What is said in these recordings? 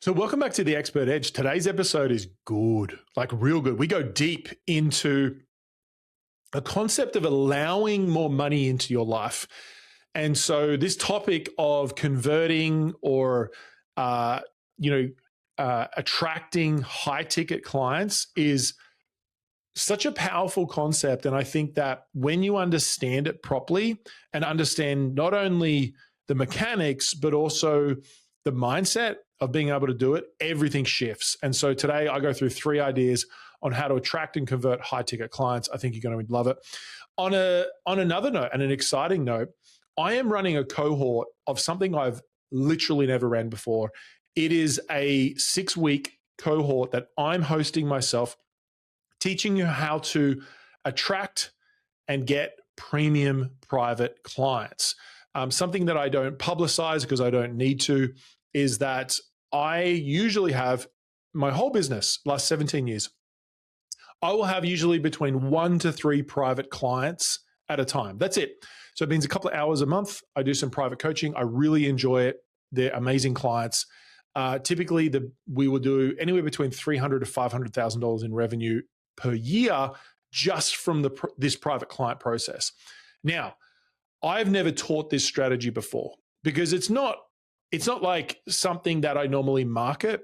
So welcome back to the Expert Edge. Today's episode is good, like real good. We go deep into a concept of allowing more money into your life. And so this topic of converting or, attracting high ticket clients is such a powerful concept. And I think that when you understand it properly and understand not only the mechanics, but also the mindset of being able to do it, everything shifts. And so today I go through 3 ideas on how to attract and convert high ticket clients. I think you're going to love it. On another note and an exciting note, I am running a cohort of something I've literally never ran before. It is a 6-week cohort that I'm hosting myself, teaching you how to attract and get premium private clients. Something that I don't publicize because I don't need to is that I usually have my whole business, last 17 years, I will have usually between 1 to 3 private clients at a time. That's it. So it means a couple of hours a month. I do some private coaching. I really enjoy it. They're amazing clients. Typically, we will do anywhere between $300,000 to $500,000 in revenue per year just from this private client process. Now, I've never taught this strategy before because it's not like something that I normally market,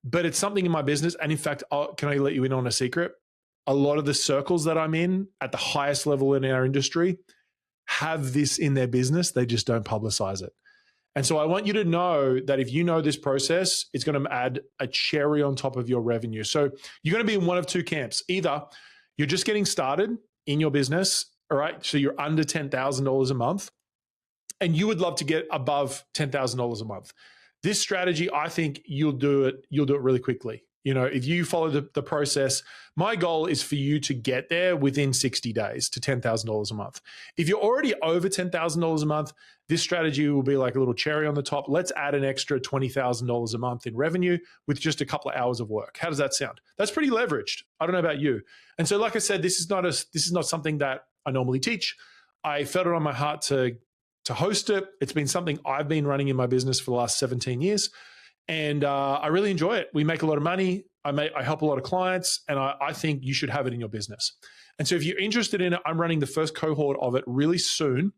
but it's something in my business. And in fact, can I let you in on a secret? A lot of the circles that I'm in at the highest level in our industry have this in their business. They just don't publicize it. And so I want you to know that if you know this process, it's going to add a cherry on top of your revenue. So you're going to be in one of 2 camps. Either you're just getting started in your business, all right? So you're under $10,000 a month, and you would love to get above $10,000 a month. This strategy, I think you'll do it really quickly. You know, if you follow the process, my goal is for you to get there within 60 days to $10,000 a month. If you're already over $10,000 a month, this strategy will be like a little cherry on the top. Let's add an extra $20,000 a month in revenue with just a couple of hours of work. How does that sound? That's pretty leveraged. I don't know about you. And so, like I said, this is not something that I normally teach. I felt it on my heart to host it. It's been something I've been running in my business for the last 17 years. And I really enjoy it. We make a lot of money. I help a lot of clients, and I think you should have it in your business. And so if you're interested in it, I'm running the first cohort of it really soon,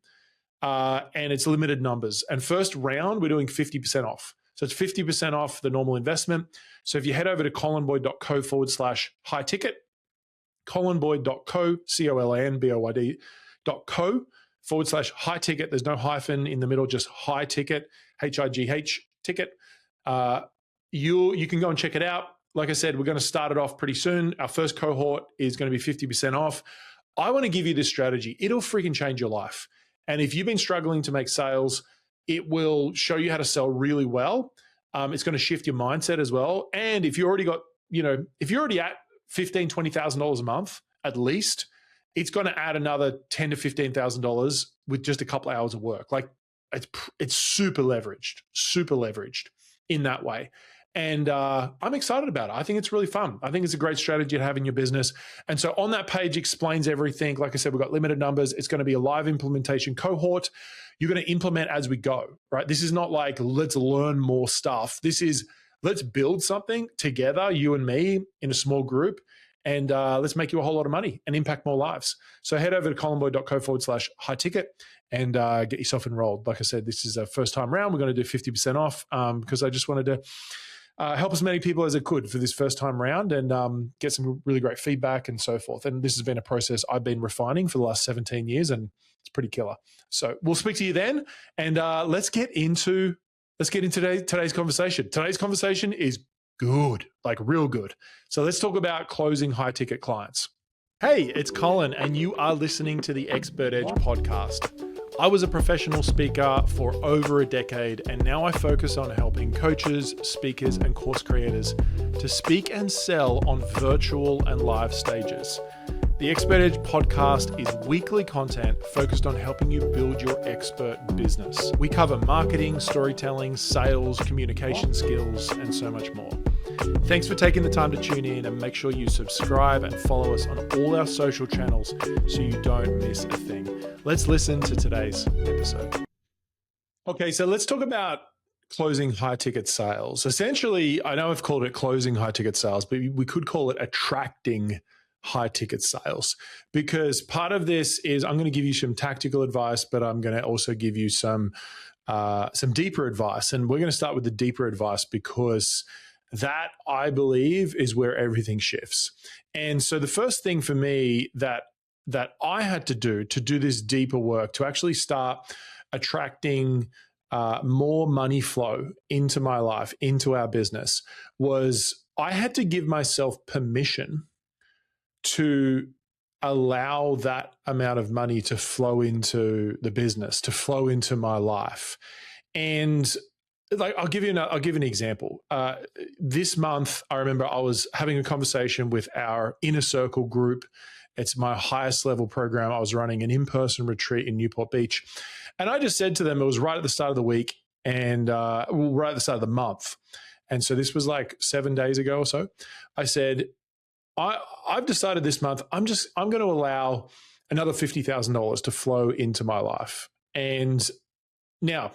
and it's limited numbers. And first round, we're doing 50% off. So it's 50% off the normal investment. So if you head over to colinboyd.co/high ticket, colinboyd.co, colinboyd.co/high ticket. There's no hyphen in the middle, just high ticket, HIGH ticket. You can go and check it out. Like I said, we're going to start it off pretty soon. Our first cohort is going to be 50% off. I want to give you this strategy. It'll freaking change your life. And if you've been struggling to make sales, it will show you how to sell really well. It's going to shift your mindset as well. And if you already got, if you're already at $15,000, $20,000 a month, at least, it's going to add another $10,000 to $15,000 with just a couple of hours of work. Like it's super leveraged in that way. And I'm excited about it. I think it's really fun. I think it's a great strategy to have in your business. And so on that page explains everything. Like I said, we've got limited numbers. It's going to be a live implementation cohort. You're going to implement as we go, right? This is not like, let's learn more stuff. This is, let's build something together, you and me, in a small group. And let's make you a whole lot of money and impact more lives. So head over to colinboyd.co/high ticket and get yourself enrolled. Like I said, this is a first time round. We're going to do 50% off because I just wanted to help as many people as I could for this first time round and get some really great feedback and so forth. And this has been a process I've been refining for the last 17 years, and it's pretty killer. So we'll speak to you then, and let's get into today's conversation. Today's conversation is good, like real good. So let's talk about closing high ticket clients. Hey, it's Colin, and you are listening to the Expert Edge podcast. I was a professional speaker for over a decade, and now I focus on helping coaches, speakers, and course creators to speak and sell on virtual and live stages. The Expert Edge podcast is weekly content focused on helping you build your expert business. We cover marketing, storytelling, sales, communication skills, and so much more. Thanks for taking the time to tune in, and make sure you subscribe and follow us on all our social channels so you don't miss a thing. Let's listen to today's episode. Okay, so let's talk about closing high ticket sales. Essentially, I know I've called it closing high ticket sales, but we could call it attracting high ticket sales, because part of this is I'm going to give you some tactical advice, but I'm going to also give you some deeper advice. And we're going to start with the deeper advice, because that, I believe, is where everything shifts. And so the first thing for me that I had to do this deeper work, to actually start attracting more money flow into my life, into our business, was I had to give myself permission to allow that amount of money to flow into the business, to flow into my life. And like, I'll give you an example. This month, I remember I was having a conversation with our Inner Circle group. It's my highest level program. I was running an in-person retreat in Newport Beach. And I just said to them, it was right at the start of the week and right at the start of the month. And so this was like 7 days ago or so. I said, I've decided this month, I'm going to allow another $50,000 to flow into my life. And now,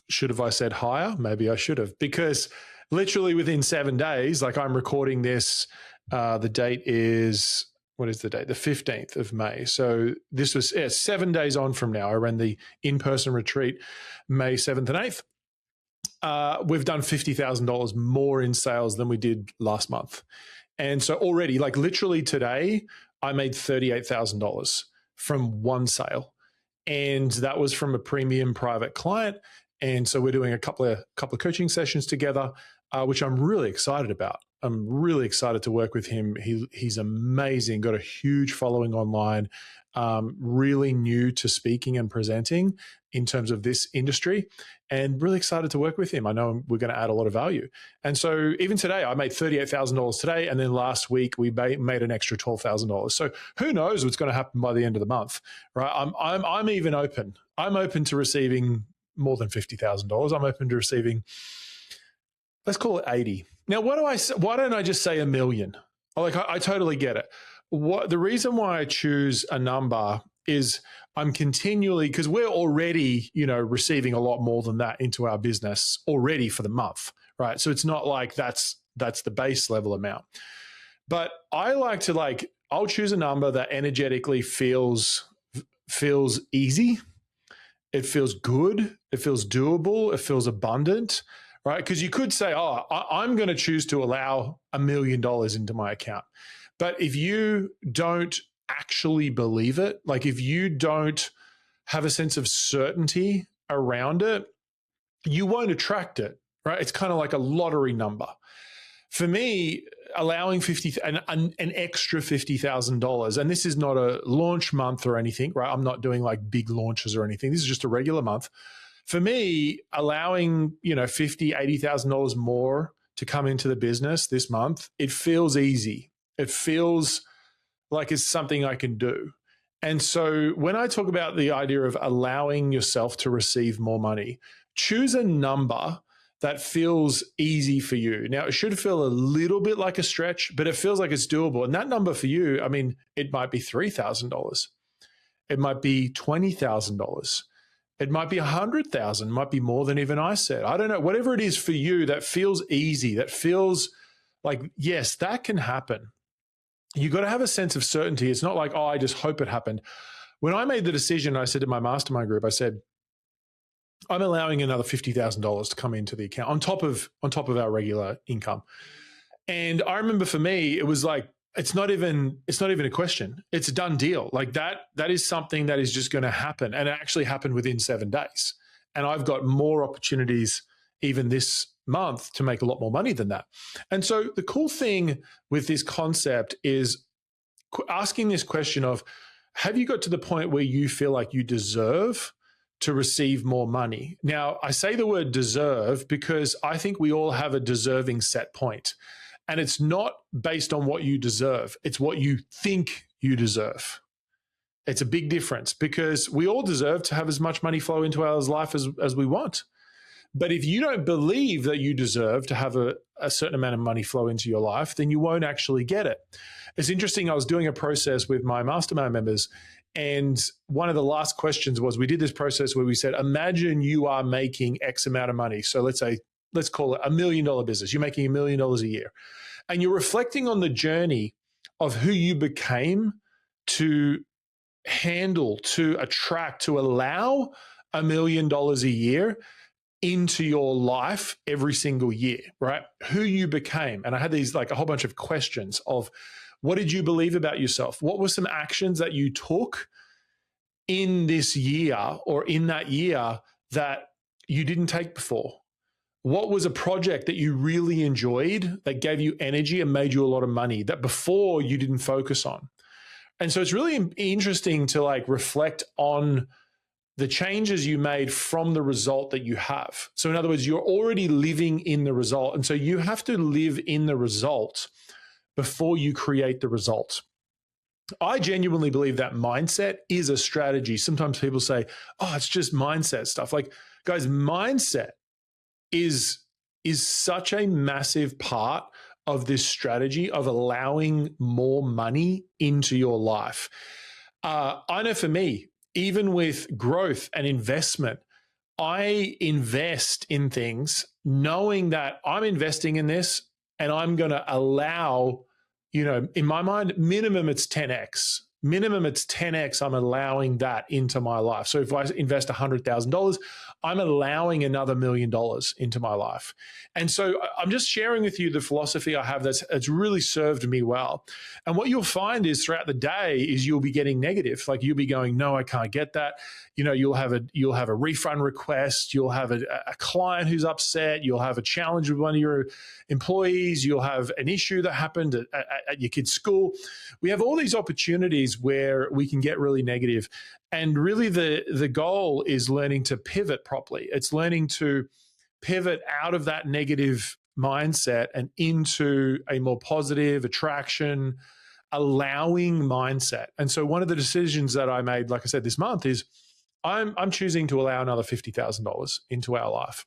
should have I said higher? Maybe I should have, because literally within 7 days, like I'm recording this, the date is, what is the date? The 15th of May. So this was 7 days on from now. I ran the in-person retreat May 7th and 8th. We've done $50,000 more in sales than we did last month. And so already, like literally today, I made $38,000 from one sale. And that was from a premium private client. And so we're doing a couple of coaching sessions together, which I'm really excited about. I'm really excited to work with him. He's amazing, got a huge following online, really new to speaking and presenting in terms of this industry, and really excited to work with him. I know we're going to add a lot of value. And so even today, I made $38,000 today. And then last week, we made an extra $12,000. So who knows what's going to happen by the end of the month, right? I'm even open. I'm open to receiving more than $50,000. I'm open to receiving, let's call it 80. Now, why don't I just say $1 million? Like, I totally get it. The reason why I choose a number is I'm continually, because we're already, receiving a lot more than that into our business already for the month, right? So it's not like that's the base level amount. But I like to I'll choose a number that energetically feels easy. It feels good. It feels doable. It feels abundant, right? Because you could say, I'm going to choose to allow $1 million into my account. But if you don't actually believe it, like if you don't have a sense of certainty around it, you won't attract it, right? It's kind of like a lottery number. For me, allowing an extra $50,000, and this is not a launch month or anything, right? I'm not doing like big launches or anything. This is just a regular month. For me, allowing, $50,000, $80,000 more to come into the business this month, it feels easy. It feels like it's something I can do. And so when I talk about the idea of allowing yourself to receive more money, choose a number that feels easy for you. Now, it should feel a little bit like a stretch, but it feels like it's doable. And that number for you, I mean, it might be $3,000. It might be $20,000. It might be $100,000, it might be more than even I said. I don't know. Whatever it is for you that feels easy, that feels like, yes, that can happen. You got to have a sense of certainty. It's not like, I just hope it happened. When I made the decision, I said to my mastermind group, I said, I'm allowing another $50,000 to come into the account on top of our regular income. And I remember for me, it was like, it's not even a question. It's a done deal. Like that is something that is just going to happen. And it actually happened within 7 days. And I've got more opportunities even this month to make a lot more money than that. And so the cool thing with this concept is asking this question of, have you got to the point where you feel like you deserve to receive more money? Now, I say the word deserve because I think we all have a deserving set point. And it's not based on what you deserve. It's what you think you deserve. It's a big difference because we all deserve to have as much money flow into our life as we want. But if you don't believe that you deserve to have a certain amount of money flow into your life, then you won't actually get it. It's interesting. I was doing a process with my mastermind members, And one of the last questions was, we did this process where we said, imagine you are making X amount of money. So let's call it $1 million business. You're making $1 million a year. And you're reflecting on the journey of who you became to handle, to attract, to allow $1 million a year into your life every single year, right? Who you became. And I had these like a whole bunch of questions of, what did you believe about yourself? What were some actions that you took in this year or in that year that you didn't take before? What was a project that you really enjoyed that gave you energy and made you a lot of money that before you didn't focus on? And so it's really interesting to like reflect on the changes you made from the result that you have. So in other words, you're already living in the result. And so you have to live in the result before you create the result. I genuinely believe that mindset is a strategy. Sometimes people say, oh, it's just mindset stuff. Like, guys, mindset is such a massive part of this strategy of allowing more money into your life. I know for me, even with growth and investment, I invest in things knowing that I'm investing in this and I'm going to allow, in my mind, minimum it's 10x. Minimum it's 10x. I'm allowing that into my life. So if I invest $100,000, I'm allowing another $1 million into my life. And so I'm just sharing with you the philosophy I have that's really served me well. And what you'll find is throughout the day is you'll be getting negative. Like you'll be going, no, I can't get that. You'll have a refund request. You'll have a client who's upset. You'll have a challenge with one of your employees. You'll have an issue that happened at your kid's school. We have all these opportunities where we can get really negative. And really the goal is learning to pivot properly. It's learning to pivot out of that negative mindset and into a more positive attraction, allowing mindset. And so one of the decisions that I made, like I said, this month is I'm choosing to allow another $50,000 into our life.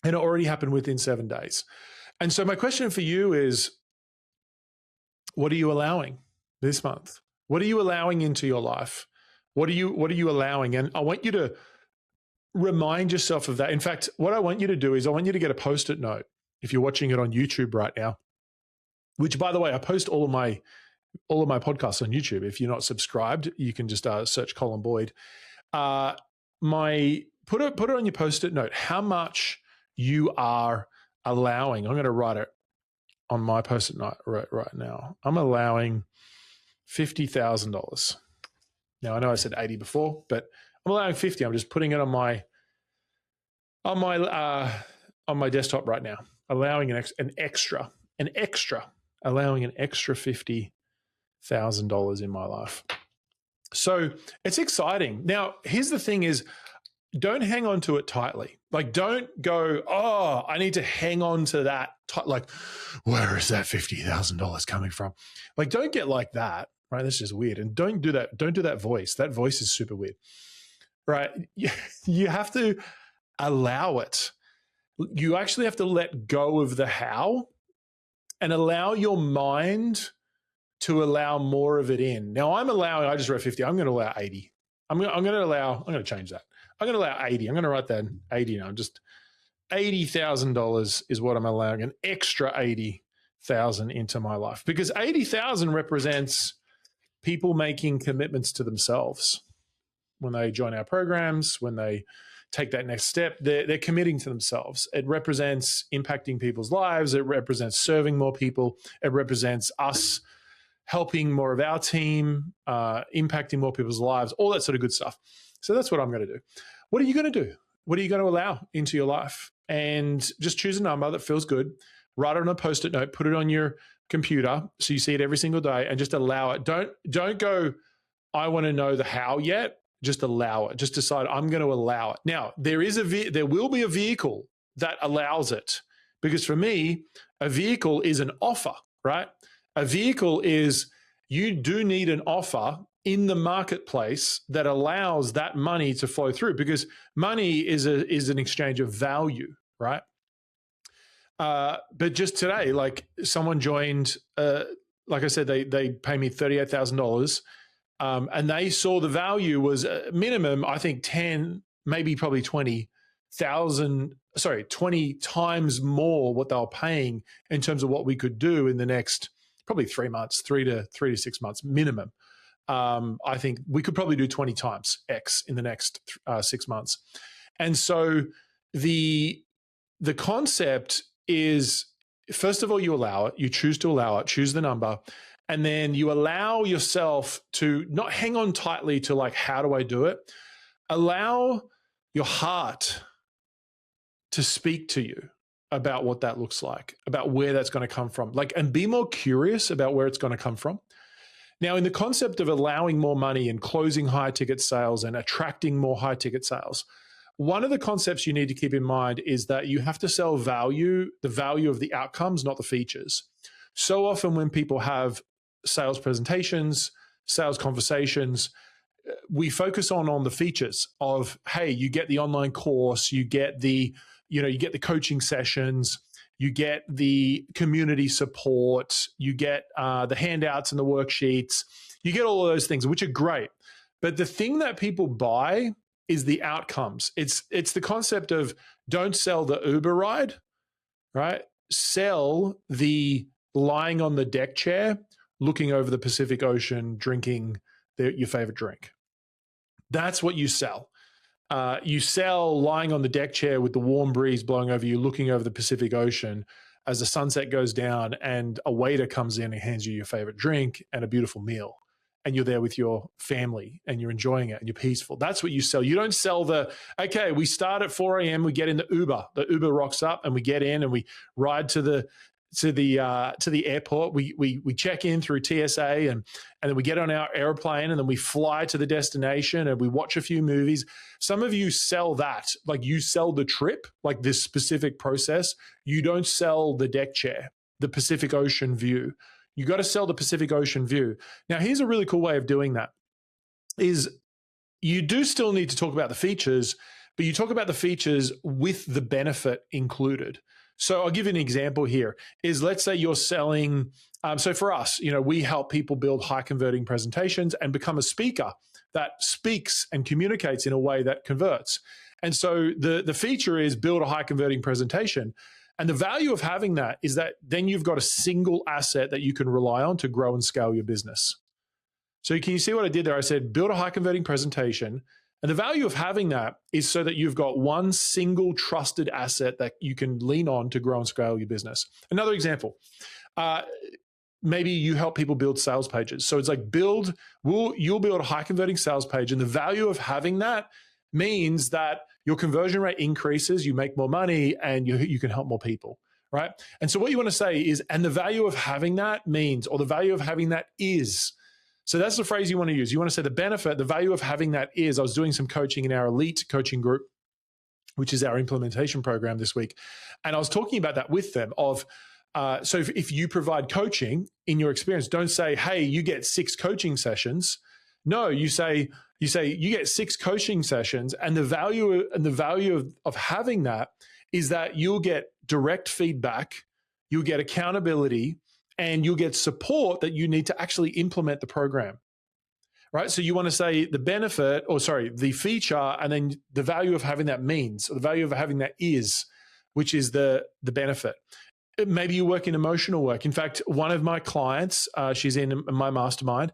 And it already happened within 7 days. And so my question for you is, what are you allowing this month? What are you allowing into your life? What are you allowing? And I want you to remind yourself of that. In fact, what I want you to do is I want you to get a Post-it note if you're watching it on YouTube right now, which, by the way, I post all of my podcasts on YouTube. If you're not subscribed, you can just search Colin Boyd. Put it on your Post-it note, how much you are allowing. I'm going to write it on my Post-it note right now. I'm allowing $50,000. Now I know I said 80 before, but I'm allowing 50. I'm just putting it on my desktop right now. Allowing allowing an extra $50,000 in my life. So it's exciting. Now, here's the thing is, don't hang on to it tightly. Like, don't go, oh, I need to hang on to that. Like, where is that $50,000 coming from? Like, don't get like that, right? That's just weird. And don't do that. Don't do that voice. That voice is super weird, right? You have to allow it. You actually have to let go of the how and allow your mind to allow more of it in. Now I just wrote 50. I'm going to allow 80. I'm going to change that. I'm going to allow 80. I'm going to write that 80 now. Just $80,000 is what I'm allowing, an extra 80,000 into my life, because 80,000 represents people making commitments to themselves. When they join our programs, when they take that next step, they're committing to themselves. It represents impacting people's lives. It represents serving more people. It represents us helping more of our team, impacting more people's lives, all that sort of good stuff. So that's what I'm going to do. What are you going to do? What are you going to allow into your life? And just choose a number that feels good. Write it on a Post-it note. Put it on your computer so you see it every single day, and just allow it. Don't go, I want to know the how yet. Just allow it. Just decide, I'm going to allow it. Now, there will be a vehicle that allows it, because for me, a vehicle is an offer, right? A vehicle is, you do need an offer in the marketplace that allows that money to flow through, because money is an exchange of value, right? But just today, like someone joined, like I said, they pay me $38,000 And they saw the value was a minimum, I think 10, maybe probably 20 times more what they were paying in terms of what we could do in the next probably 3 months, 3 to 6 months minimum. I think we could probably do 20 times X in the next 6 months. And so the concept is, first of all, you allow it, you choose to allow it, choose the number, and then you allow yourself to not hang on tightly to like, how do I do it? Allow your heart to speak to you about what that looks like, about where that's going to come from. Like, and be more curious about where it's going to come from. Now, in the concept of allowing more money and closing high ticket sales and attracting more high ticket sales, one of the concepts you need to keep in mind is that you have to sell value, the value of the outcomes, not the features. So often when people have sales presentations, sales conversations, we focus on the features of, hey, you get the online course, you get the coaching sessions, you get the community support, you get the handouts and the worksheets, you get all of those things, which are great. But the thing that people buy is the outcomes. It's the concept of, don't sell the Uber ride, right? Sell the lying on the deck chair, looking over the Pacific Ocean, drinking your favorite drink. That's what you sell. You sell lying on the deck chair with the warm breeze blowing over you, looking over the Pacific Ocean as the sunset goes down and a waiter comes in and hands you your favorite drink and a beautiful meal. And you're there with your family and you're enjoying it and you're peaceful. That's what you sell. You don't sell okay, we start at 4 a.m., we get in the Uber rocks up and we get in and we ride to the airport. We check in through TSA and then we get on our airplane and then we fly to the destination and we watch a few movies. Some of you sell that, like you sell the trip, like this specific process. You don't sell the deck chair, the Pacific Ocean view. You got to sell the Pacific Ocean view. Now, here's a really cool way of doing that is you do still need to talk about the features, but you talk about the features with the benefit included. So I'll give you an example here is, let's say you're selling. So for us, we help people build high converting presentations and become a speaker that speaks and communicates in a way that converts. And so the feature is build a high converting presentation. And the value of having that is that then you've got a single asset that you can rely on to grow and scale your business. So can you see what I did there? I said, build a high converting presentation. And the value of having that is so that you've got one single trusted asset that you can lean on to grow and scale your business. Another example, maybe you help people build sales pages. So it's like you'll build a high converting sales page. And the value of having that means that your conversion rate increases, you make more money, and you can help more people, right? And so what you want to say is, and the value of having that means, or the value of having that is. So that's the phrase you want to use. You want to say the benefit, the value of having that is. I was doing some coaching in our elite coaching group, which is our implementation program this week. And I was talking about that with them so if you provide coaching in your experience, don't say, hey, you get 6 coaching sessions. No, you say you get 6 coaching sessions, and the value of having that is that you'll get direct feedback, you'll get accountability, and you'll get support that you need to actually implement the program, right? So you want to say the feature, and then the value of having that means, or the value of having that is, which is the benefit. Maybe you work in emotional work. In fact, one of my clients, she's in my mastermind,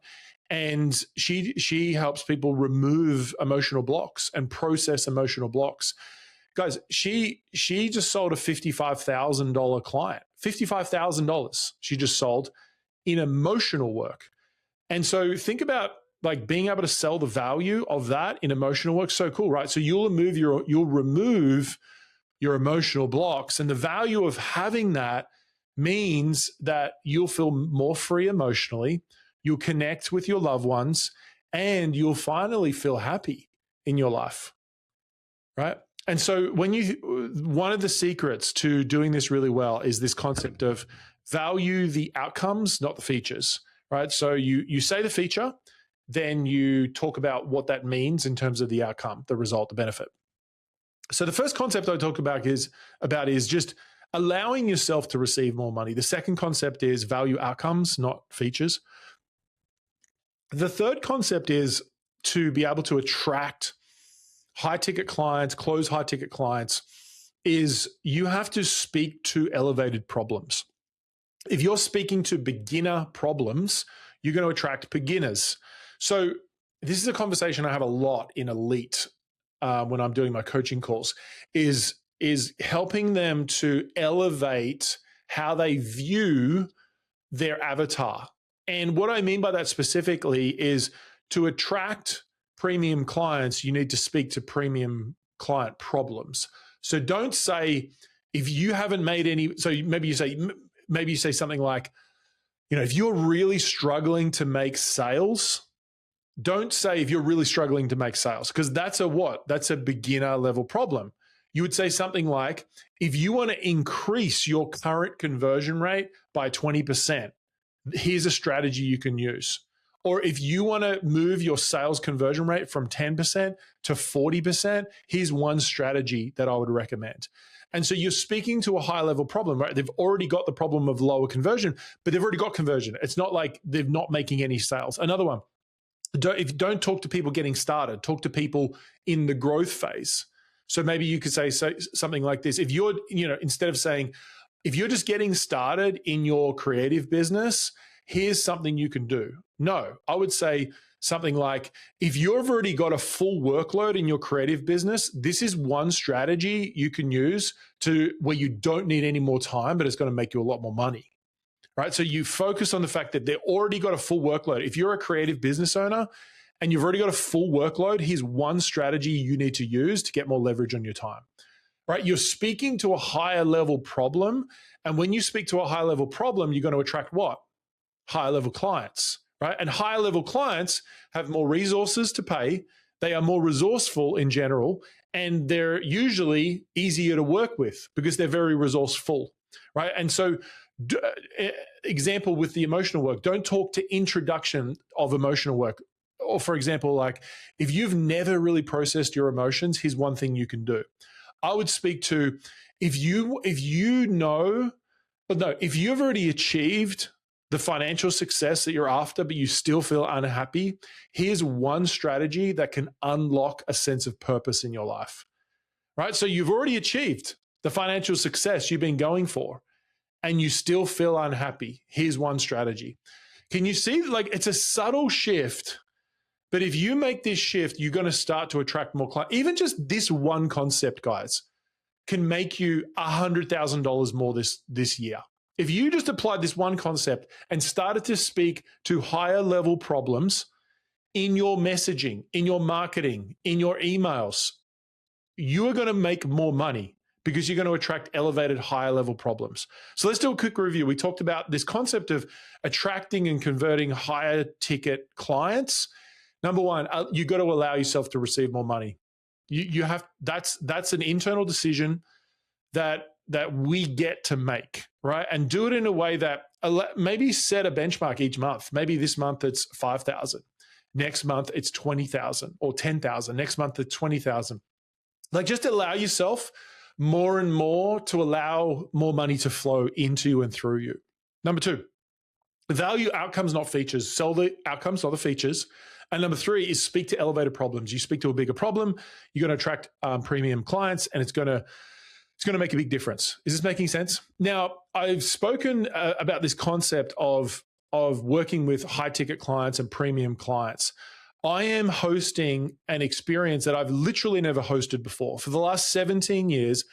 and she helps people remove emotional blocks and process emotional blocks. Guys, she just sold a $55,000 client. $55,000 she just sold in emotional work. And so think about like being able to sell the value of that in emotional work. So cool, right? So you'll remove your emotional blocks, and the value of having that means that you'll feel more free emotionally, you'll connect with your loved ones, and you'll finally feel happy in your life, right? And so one of the secrets to doing this really well is this concept of value the outcomes, not the features, right? So you say the feature, then you talk about what that means in terms of the outcome, the result, the benefit. So the first concept I talk about is just allowing yourself to receive more money. The second concept is value outcomes, not features. The third concept is to be able to attract high ticket clients, close high ticket clients, is you have to speak to elevated problems. If you're speaking to beginner problems, you're going to attract beginners. So this is a conversation I have a lot in Elite when I'm doing my coaching calls, is helping them to elevate how they view their avatar. And what I mean by that specifically is to attract premium clients, you need to speak to premium client problems. So don't say, if you haven't made any, so maybe you say something like, if you're really struggling to make sales, don't say if you're really struggling to make sales, because that's a beginner level problem. You would say something like, if you want to increase your current conversion rate by 20%, here's a strategy you can use. Or if you want to move your sales conversion rate from 10% to 40%, here's one strategy that I would recommend. And so you're speaking to a high level problem, right? They've already got the problem of lower conversion, but they've already got conversion. It's not like they're not making any sales. Another one, don't talk to people getting started, talk to people in the growth phase. So maybe you could say something like this. If you're, instead of saying, if you're just getting started in your creative business, here's something you can do. No, I would say something like, if you've already got a full workload in your creative business, this is one strategy you can use to where you don't need any more time, but it's going to make you a lot more money. Right? So you focus on the fact that they've already got a full workload. If you're a creative business owner and you've already got a full workload, here's one strategy you need to use to get more leverage on your time. Right? You're speaking to a higher level problem. And when you speak to a higher level problem, you're going to attract what? Higher level clients, right? And higher level clients have more resources to pay. They are more resourceful in general, and they're usually easier to work with because they're very resourceful, right? And so, example with the emotional work, don't talk to introduction of emotional work. Or for example, like if you've never really processed your emotions, here's one thing you can do. I would speak to, if you've already achieved the financial success that you're after, but you still feel unhappy, here's one strategy that can unlock a sense of purpose in your life, right? So you've already achieved the financial success you've been going for, and you still feel unhappy. Here's one strategy. Can you see, like, it's a subtle shift, but if you make this shift, you're going to start to attract more clients. Even just this one concept, guys, can make you $100,000 more this year. If you just applied this one concept and started to speak to higher level problems in your messaging, in your marketing, in your emails, you are going to make more money because you're going to attract elevated, higher level problems. So let's do a quick review. We talked about this concept of attracting and converting higher ticket clients. Number one, you got to allow yourself to receive more money. You have, that's an internal decision that we get to make, right? And do it in a way that maybe set a benchmark each month. Maybe this month it's 5,000. Next month it's 20,000 or 10,000. Next month it's 20,000. Like, just allow yourself more and more to allow more money to flow into you and through you. Number two, value outcomes, not features. Sell the outcomes, not the features. And number three is speak to elevated problems. You speak to a bigger problem, you're going to attract premium clients, and it's going to make a big difference. Is this making sense? Now, I've spoken about this concept of working with high ticket clients and premium clients. I am hosting an experience that I've literally never hosted before. For the last 17 years,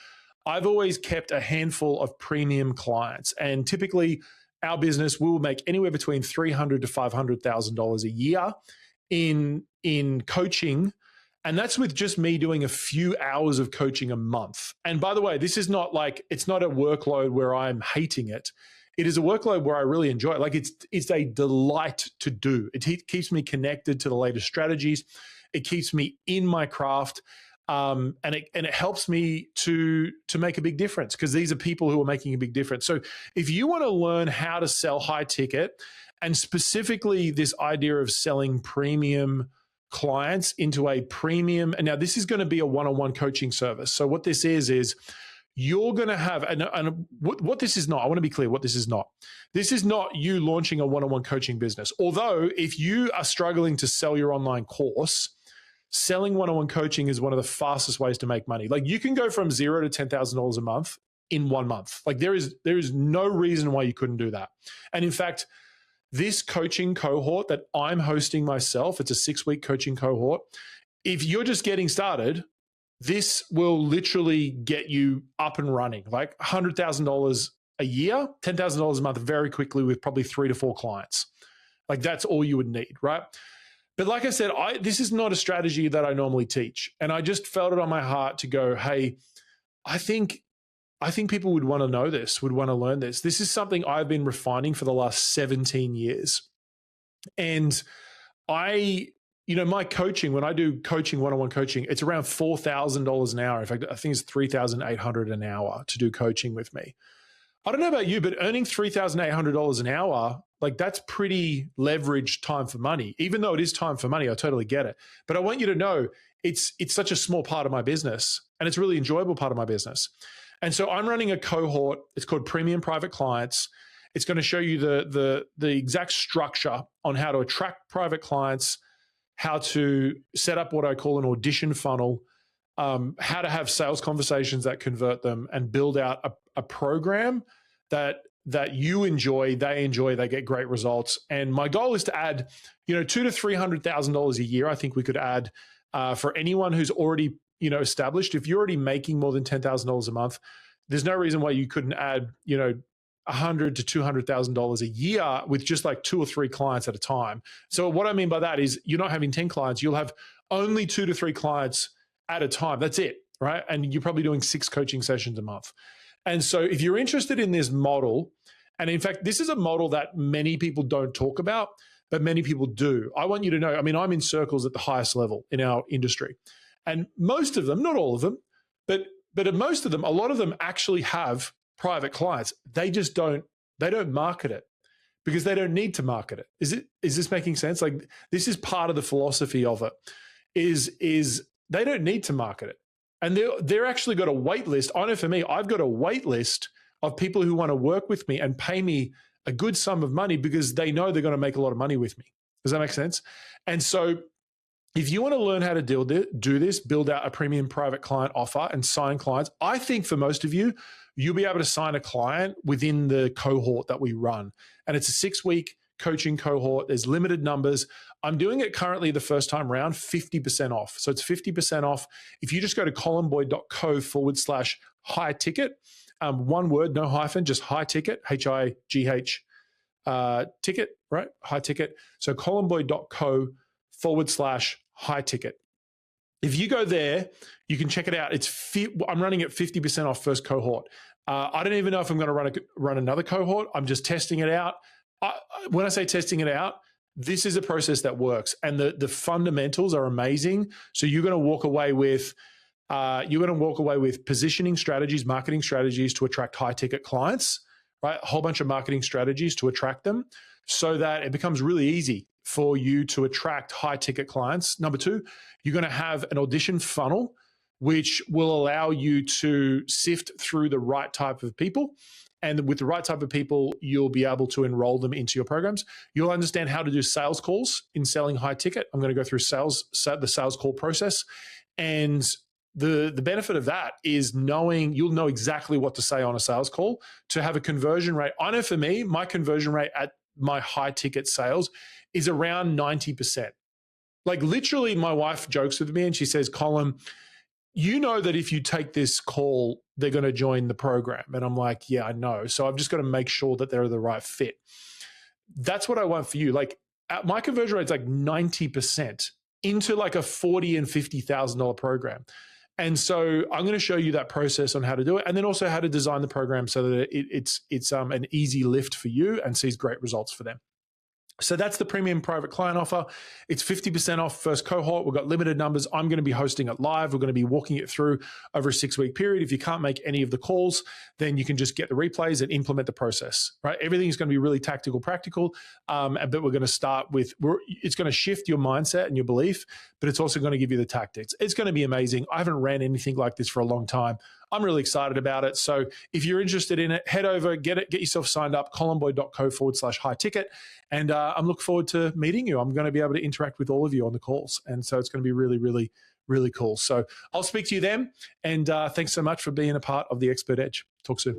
I've always kept a handful of premium clients, and typically our business will make anywhere between $300,000 to $500,000 a year in coaching. And that's with just me doing a few hours of coaching a month. And by the way, this is not like, it's not a workload where I'm hating it. It is a workload where I really enjoy it. Like, it's a delight to do. It keeps me connected to the latest strategies. It keeps me in my craft. And it helps me to make a big difference, because these are people who are making a big difference. So if you want to learn how to sell high ticket, and specifically this idea of selling premium clients into a premium, and now this is going to be a one-on-one coaching service. So what this is you're going to have, and what this is not, I want to be clear what this is not. This is not you launching a one-on-one coaching business. Although if you are struggling to sell your online course, selling one-on-one coaching is one of the fastest ways to make money. Like you can go from $0 to $10,000 a month in 1 month. Like there is no reason why you couldn't do that. And in fact, this coaching cohort that I'm hosting myself, it's a 6-week coaching cohort. If you're just getting started, this will literally get you up and running, like $100,000 a year, $10,000 a month very quickly with probably 3 to 4 clients. Like that's all you would need, right? But like I said, this is not a strategy that I normally teach. And I just felt it on my heart to go, hey, I think people would want to know this, would want to learn this. This is something I've been refining for the last 17 years. And my coaching, when I do coaching, one-on-one coaching, it's around $4,000 an hour. In fact, I think it's $3,800 an hour to do coaching with me. I don't know about you, but earning $3,800 an hour, like that's pretty leveraged time for money. Even though it is time for money, I totally get it. But I want you to know it's such a small part of my business, and it's a really enjoyable part of my business. And so I'm running a cohort. It's called Premium Private Clients. It's going to show you the exact structure on how to attract private clients, how to set up what I call an audition funnel, how to have sales conversations that convert them, and build out a program that you enjoy, they get great results. And my goal is to add, $200,000 to $300,000 a year. I think we could add for anyone who's already established. If you're already making more than $10,000 a month, there's no reason why you couldn't add $100,000 to $200,000 a year with just like 2 or 3 clients at a time. So what I mean by that is you're not having 10 clients, you'll have only 2 to 3 clients at a time. That's it, right? And you're probably doing 6 coaching sessions a month. And so if you're interested in this model, and in fact, this is a model that many people don't talk about, but many people do. I want you to know, I'm in circles at the highest level in our industry. And most of them, not all of them, but most of them, a lot of them actually have private clients. They don't market it because they don't need to market it. Is this making sense? Like this is part of the philosophy of it is they don't need to market it. And they're actually got a wait list. I know for me, I've got a wait list of people who want to work with me and pay me a good sum of money because they know they're going to make a lot of money with me. Does that make sense? And so if you want to learn how to do this, build out a premium private client offer and sign clients, I think for most of you, you'll be able to sign a client within the cohort that we run. And it's a 6-week coaching cohort. There's limited numbers. I'm doing it currently the first time around, 50% off. So it's 50% off. If you just go to colinboyd.co/high ticket, one word, no hyphen, just high ticket, HIGH ticket, right? High ticket. So colinboyd.co/high ticket. If you go there, you can check it out. I'm running at 50% off first cohort. I don't even know if I'm going to run another cohort. I'm just testing it out. When I say testing it out, this is a process that works, and the fundamentals are amazing. So you're going to walk away with positioning strategies, marketing strategies to attract high ticket clients, right? A whole bunch of marketing strategies to attract them, so that it becomes really easy for you to attract high ticket clients. Number 2, you're going to have an audition funnel, which will allow you to sift through the right type of people. And with the right type of people, you'll be able to enroll them into your programs. You'll understand how to do sales calls in selling high ticket. I'm going to go through the sales call process. And the benefit of that is you'll know exactly what to say on a sales call to have a conversion rate. I know for me, my conversion rate at my high ticket sales is around 90%. Like literally my wife jokes with me and she says, Colin, you know that if you take this call, they're going to join the program. And I'm like, yeah, I know. So I've just got to make sure that they're the right fit. That's what I want for you. Like my conversion rate's like 90% into like a $40,000 and $50,000 program. And so I'm going to show you that process on how to do it, and then also how to design the program so that it's an easy lift for you and sees great results for them. So that's the premium private client offer. It's 50% off first cohort. We've got limited numbers. I'm going to be hosting it live. We're going to be walking it through over a 6-week period. If you can't make any of the calls, then you can just get the replays and implement the process, right? Everything's going to be really tactical, practical. But we're going to start with, it's going to shift your mindset and your belief, but it's also going to give you the tactics. It's going to be amazing. I haven't ran anything like this for a long time. I'm really excited about it. So if you're interested in it, head over, get yourself signed up, colinboyd.co/high ticket. And I'm looking forward to meeting you. I'm going to be able to interact with all of you on the calls. And so it's going to be really, really, really cool. So I'll speak to you then. And thanks so much for being a part of the Expert Edge. Talk soon.